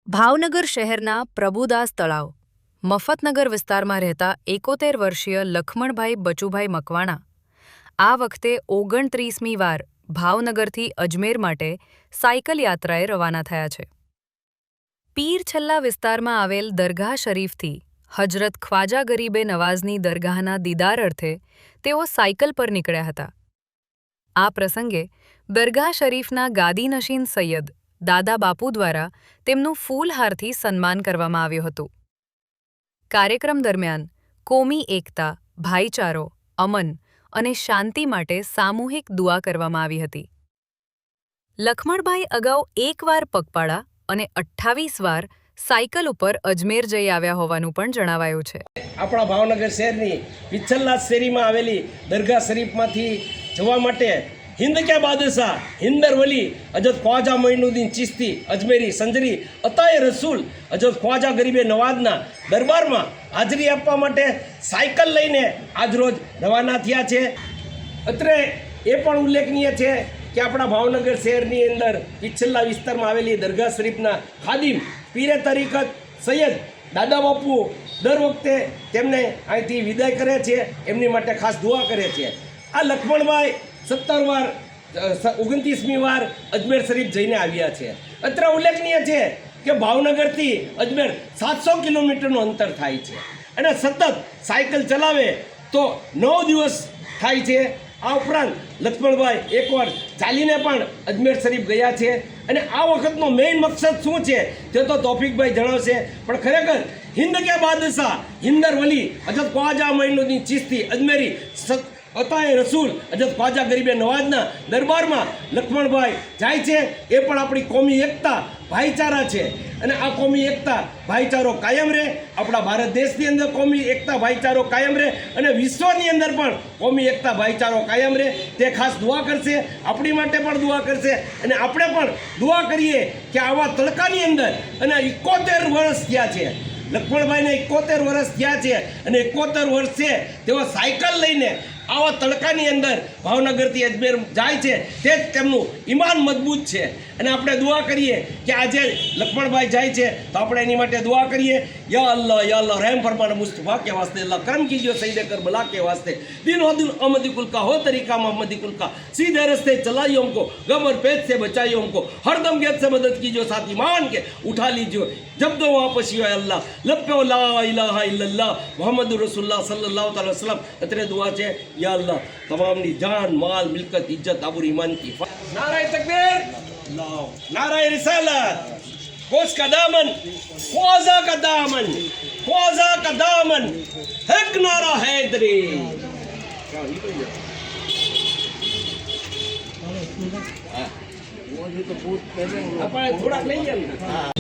ભાવનગર શહેરના પ્રભુદાસ તળાવ મફતનગર વિસ્તારમાં રહેતા 71 વર્ષીય લખમણભાઈ બચુભાઈ મકવાણા આ વખતે 29મી વાર ભાવનગરથી અજમેર માટે સાયકલ યાત્રાએ રવાના થયા છે। પીરછલ્લા વિસ્તારમાં આવેલ દરગાહ શરીફથી હજરત ખ્વાજા ગરીબે નવાઝની દરગાહના દીદાર અર્થે તેઓ સાયકલ પર નીકળ્યા હતા। આ પ્રસંગે દરગાહ શરીફના ગાદીનશીન સૈયદ દાદા બાપુ દ્વારા તેમનું ફૂલહારથી સન્માન કરવામાં આવ્યું હતું। કાર્યક્રમ દરમિયાન કોમી એકતા, ભાઈચારો, અમન અને શાંતિ માટે સામૂહિક દુઆ કરવામાં આવી હતી। લખમણભાઈ અગાઉ એકવાર પગપાળા અને 28 વાર સાયકલ ઉપર અજમેર જઈ આવ્યા હોવાનું પણ જણાવાયું છે। આપણા ભાવનગર શહેરની પીરછલ્લા શેરીમાં આવેલી દરગાહ શરીફમાંથી જવા માટે हिंद के बादशाह हिंदर वली हजरत ख्वाजा मोइनुद्दीन चिश्ती अजमेरी संजरी अताए रसूल हजरत ख्वाजा गरीबे नवाजना दरबार में हाजरी आपवा माटे सायकल लईने आज रोज रवाना थया छे। अत्रे ए पण उल्लेखनीय छे कि अपना भावनगर शहरनी अंदर पीरछल्ला विस्तारमां आवेली दरगाह शरीफना खादिम पीरे तरीकत सैयद दादा बापू दर वखते तेमने અહીંથી વિદાય કરે છે, એમની માટે ખાસ દુઆ કરે છે। આ લખમણભાઈ 17 વાર 29મી વાર અજમેર શરીફ જઈને આવ્યા છે। અત્રે ઉલ્લેખનીય છે કે ભાવનગરથી અજમેર 700 કિલોમીટરનું અંતર થાય છે અને સતત સાયકલ ચલાવે તો 9 દિવસ થાય છે। આ ઉપરાંત લક્ષ્મણભાઈ એકવાર ચાલીને પણ અજમેર શરીફ ગયા છે અને આ વખતનો મેઇન મકસદ શું છે તે તો તૌફિકભાઈ જણાવશે। પણ ખરેખર હિન્દ કે બાદશાહ हिंदर वली हजरत ख्वाजा मोइनुद्दीन चिश्ती अजमेरी अताए रसूल हजरत ख्वाजा गरीबे नवाजना दरबार में लक्ष्मणभाई जाए छे। ए पण अपनी कौमी एकता भाईचारा है અને આ કોમી એકતા ભાઈચારો કાયમ રહે। આપણા ભારત દેશની અંદર કોમી એકતા ભાઈચારો કાયમ રહે અને વિશ્વની અંદર પણ કોમી એકતા ભાઈચારો કાયમ રહે તે ખાસ દુઆ કરશે, આપણી માટે પણ દુઆ કરશે અને આપણે પણ દુઆ કરીએ કે આવા તડકાની અંદર અને 71 વર્ષ થયા છે લક્ષ્મણભાઈને 71 વર્ષ થયા છે અને 71 વર્ષે તેઓ સાયકલ લઈને આવા તડકાની અંદર ભાવનગરથી અજમેર જાય છે તે જ તેમનું ઈમાન મજબૂત છે અને આપણે દુઆ કરીએ કે આજે લક્ષ્મણભાઈ જાય છે તો આપણે એની માટે દુઆ કરીએ। યા અલ્લાહ રહેમ ફરમાન મુસ્તફા કે વાસ્તે અલ્લાહ કરમ કીजिए સईद करबला के वास्ते दिन और दिन अहमदी कुल का हो तरीका मोहम्मदी कुल का सीधे रस्ते चलाइए हमको गम और पेट से बचाइए हमको हरदम गेट से मदद कीजिए साथ ईमान के उठा लीजिए जब दो वापस ही अल्लाह लब पे ला इलाहा इल्लल्लाह मोहम्मद रसूलुल्लाह सल्लल्लाहु अलैहि वसल्लम अतरे दुआ है या अल्लाह तमामनी जान माल मिलकत इज्जत आबरू ईमान की नारे तकबीर नारे रिसालत कोस का दामन ख्वाजा का दामन ख्वाजा का दामन हक नारा हैदरी આપણે થોડાક લઈ ગયા।